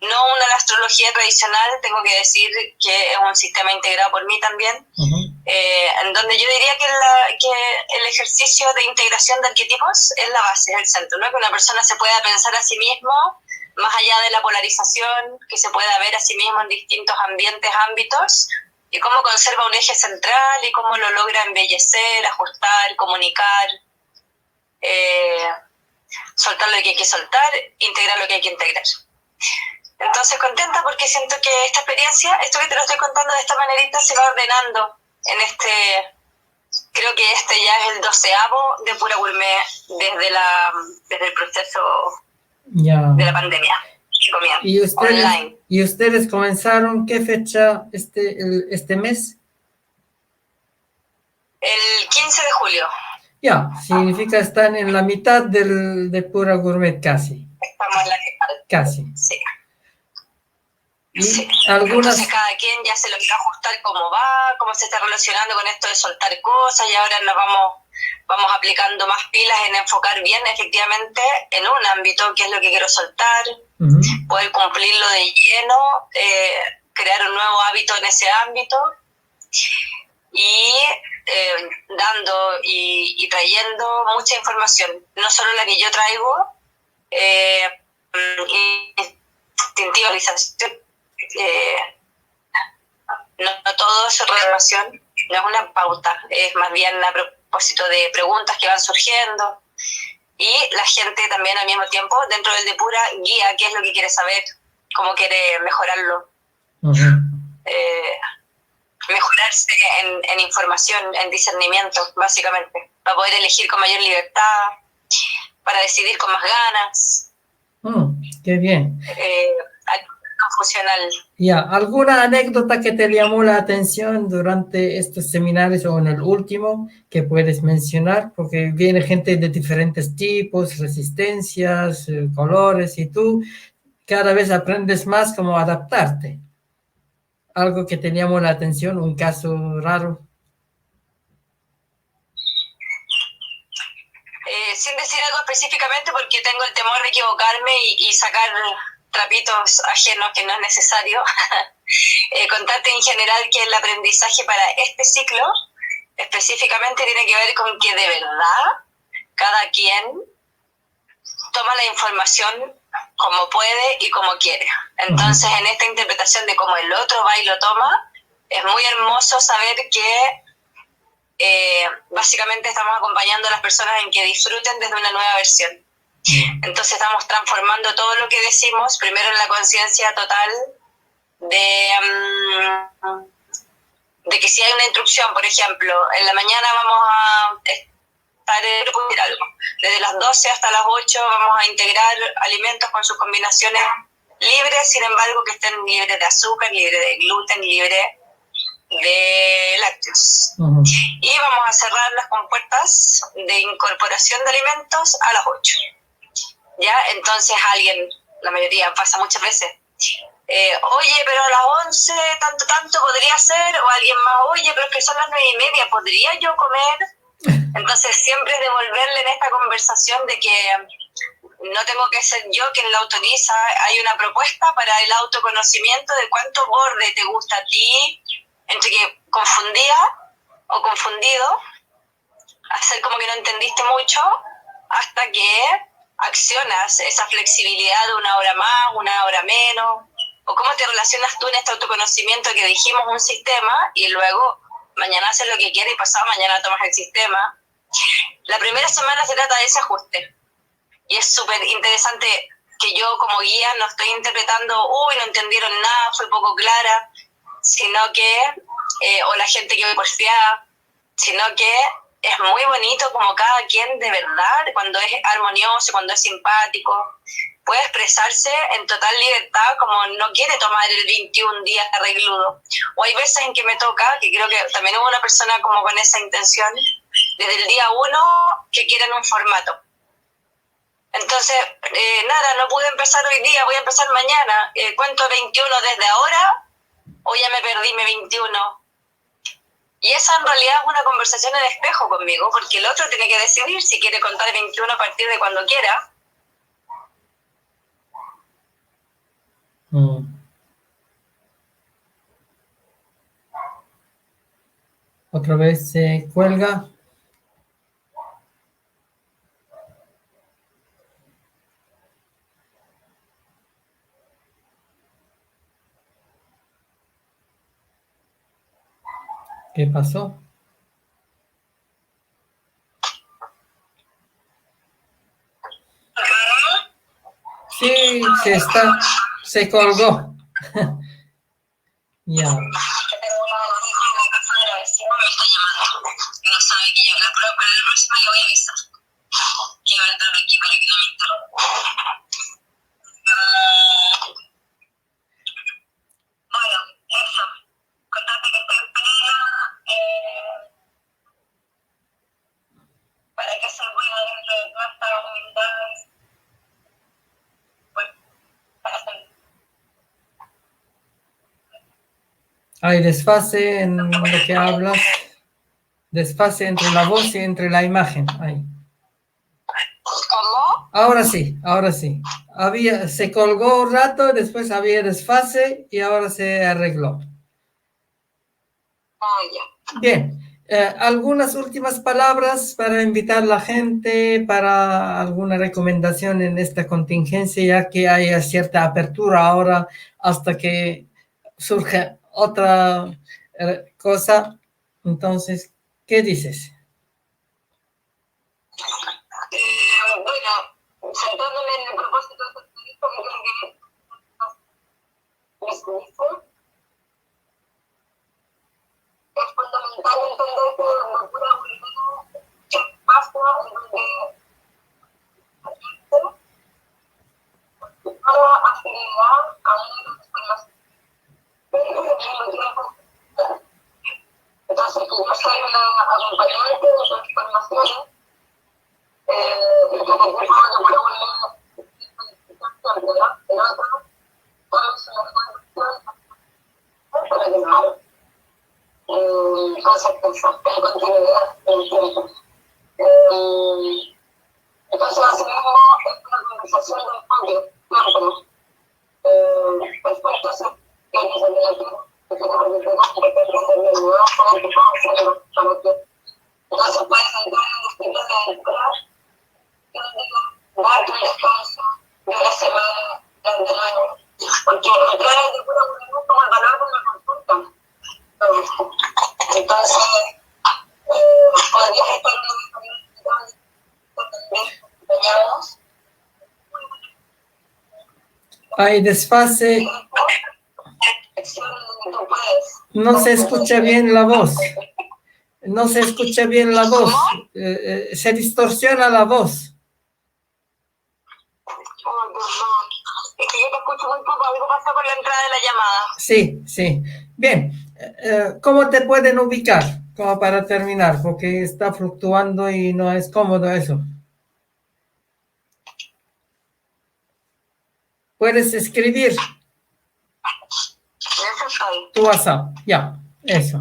No una astrología tradicional, tengo que decir que es un sistema integrado por mí también, en donde yo diría que el ejercicio de integración de arquetipos es la base, es el centro, ¿no? Que una persona se pueda pensar a sí mismo, más allá de la polarización, que se pueda ver a sí mismo en distintos ambientes, ámbitos, y cómo conserva un eje central y cómo lo logra embellecer, ajustar, comunicar, soltar lo que hay que soltar, integrar lo que hay que integrar. Entonces contenta porque siento que esta experiencia, esto que te lo estoy contando de esta manerita, se va ordenando en creo que este ya es el 12avo de Pura Gourmet desde el proceso de la pandemia que comienza, online. ¿Y ustedes comenzaron qué fecha este mes? El 15 de julio. Ya, significa están en la mitad de Pura Gourmet casi. Estamos en la mitad. Casi. Sí. ¿Y sí. algunas? Entonces cada quien ya se lo quiere ajustar cómo va, cómo se está relacionando con esto de soltar cosas, y ahora nos vamos aplicando más pilas en enfocar bien efectivamente en un ámbito, que es lo que quiero soltar, poder cumplirlo de lleno, crear un nuevo hábito en ese ámbito, y dando y trayendo mucha información, no solo la que yo traigo, instintivización, no todo es relación, no es una pauta, es más bien a propósito de preguntas que van surgiendo, y la gente también al mismo tiempo dentro del Depura guía qué es lo que quiere saber, cómo quiere mejorarlo, mejorarse en información, en discernimiento, básicamente, para poder elegir con mayor libertad, para decidir con más ganas. Qué bien. Funcional. Ya, ¿alguna anécdota que te llamó la atención durante estos seminarios o en el último que puedes mencionar? Porque viene gente de diferentes tipos, resistencias, colores, y tú cada vez aprendes más cómo adaptarte. ¿Algo que te llamó la atención, un caso raro? Sin decir algo específicamente, porque tengo el temor de equivocarme y sacar trapitos ajenos que no es necesario. Contarte en general que el aprendizaje para este ciclo específicamente tiene que ver con que de verdad cada quien toma la información como puede y como quiere. Entonces, en esta interpretación de cómo el otro va y lo toma, es muy hermoso saber que básicamente estamos acompañando a las personas en que disfruten desde una nueva versión. Entonces estamos transformando todo lo que decimos, primero en la conciencia total de que si hay una instrucción, por ejemplo, en la mañana vamos a estar en algo, desde las 12 hasta las 8 vamos a integrar alimentos con sus combinaciones libres, sin embargo que estén libres de azúcar, libres de gluten, libres de lácteos. Y vamos a cerrar las compuertas de incorporación de alimentos a las 8. ¿Ya? Entonces alguien, la mayoría pasa muchas veces, oye, pero a las 11 tanto podría ser, o alguien más, oye, pero es que son las 9:30, ¿podría yo comer? Entonces siempre es devolverle en esta conversación de que no tengo que ser yo quien la autoriza, hay una propuesta para el autoconocimiento de cuánto borde te gusta a ti, entre que confundía o confundido, hacer como que no entendiste mucho, hasta que accionas esa flexibilidad de una hora más, una hora menos, o cómo te relacionas tú en este autoconocimiento que dijimos un sistema y luego mañana haces lo que quieres y pasado mañana tomas el sistema. La primera semana se trata de ese ajuste y es súper interesante que yo como guía no estoy interpretando, uy, no entendieron nada, fue poco clara, sino que, o la gente que me porfiaba, sino que es muy bonito como cada quien de verdad, cuando es armonioso, cuando es simpático, puede expresarse en total libertad como no quiere tomar el 21 días arregludo. O hay veces en que me toca, que creo que también hubo una persona como con esa intención, desde el día 1 que quieren un formato. Entonces, nada, no pude empezar hoy día, voy a empezar mañana. ¿Cuento 21 desde ahora o ya me perdí mi 21? Y esa en realidad es una conversación en espejo conmigo, porque el otro tiene que decidir si quiere contar 21 a partir de cuando quiera. Otra vez se cuelga. ¿Qué pasó? Sí, se colgó. Ya. Hay desfase en lo que hablas, desfase entre la voz y entre la imagen. Ahí. ¿Cómo? Ahora sí, ahora sí. Se colgó un rato, después había desfase y ahora se arregló. Ya. Bien, algunas últimas palabras para invitar a la gente, para alguna recomendación en esta contingencia, ya que hay cierta apertura ahora hasta que surge otra cosa. Entonces, ¿qué dices? Bueno, centrándome en el propósito de este disco, que creo que es fundamental entender que la locura es un espacio en donde la gente toda afinidad a una transformación. Pero al mismo tiempo, entonces, que yo soy una acompañante de transformaciones, y que me gusta la locura el otro, todo es una condición para que cosas pensadas en continuidad en el tiempo. Entonces, asimismo, es una conversación de cambio, tiempo. Entonces, tiene que salir aquí, que se nos olvide que es de nuevo, que estamos haciendo para que. Entonces, puedes entrar en distintos de entrar, yo digo, darte un descanso de una semana, de nuevo, porque entrar en el puro movimiento como el valor de una consulta. Entonces, podrías estar acompañados. Hay desfase. No se escucha bien la voz. No se escucha bien la voz. Se distorsiona la voz. Es que yo te escucho muy poco. Algo pasa con la entrada de la llamada. Sí, sí. Bien. ¿Cómo te pueden ubicar? Como para terminar, porque está fluctuando y no es cómodo eso. Puedes escribir tu WhatsApp. Ya, eso.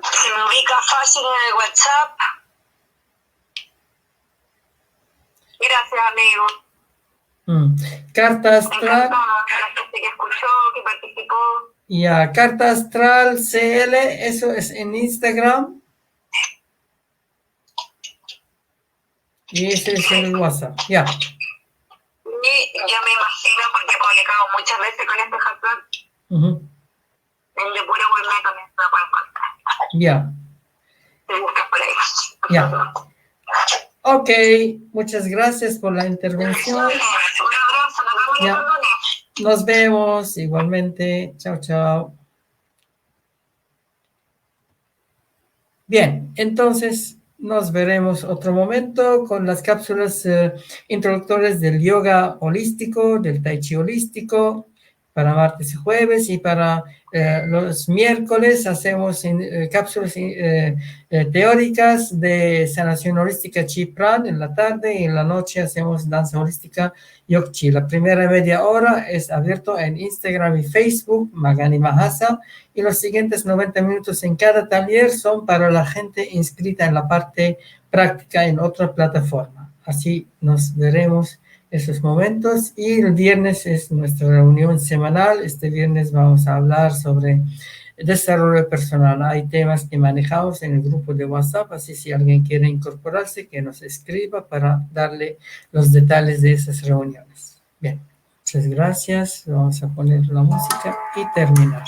Se me ubica fácil en el WhatsApp. Gracias, amigo. Carta astral. Encantada a la gente que escuchó, que participó. Ya, Carta Astral CL, eso es en Instagram. Y ese es en el WhatsApp, ya. Y ya me imagino, porque he publicado muchas veces con este hashtag. En de pura web también se la pueden Ya. Ya. Ok, muchas gracias por la intervención. Un abrazo, nos vemos Ya. el lunes. Nos vemos igualmente. Chao, chao. Bien, entonces nos veremos otro momento con las cápsulas introductorias del yoga holístico, del tai chi holístico, para martes y jueves, y para los miércoles hacemos cápsulas teóricas de sanación holística Chi Pran en la tarde, y en la noche hacemos danza holística Yok Chi. La primera media hora es abierto en Instagram y Facebook, Magani Mahasa, y los siguientes 90 minutos en cada taller son para la gente inscrita en la parte práctica en otra plataforma. Así nos veremos esos momentos, y el viernes es nuestra reunión semanal. Este viernes vamos a hablar sobre desarrollo personal. Hay temas que manejamos en el grupo de WhatsApp, así si alguien quiere incorporarse, que nos escriba para darle los detalles de esas reuniones. Bien, muchas gracias. Vamos a poner la música y terminar.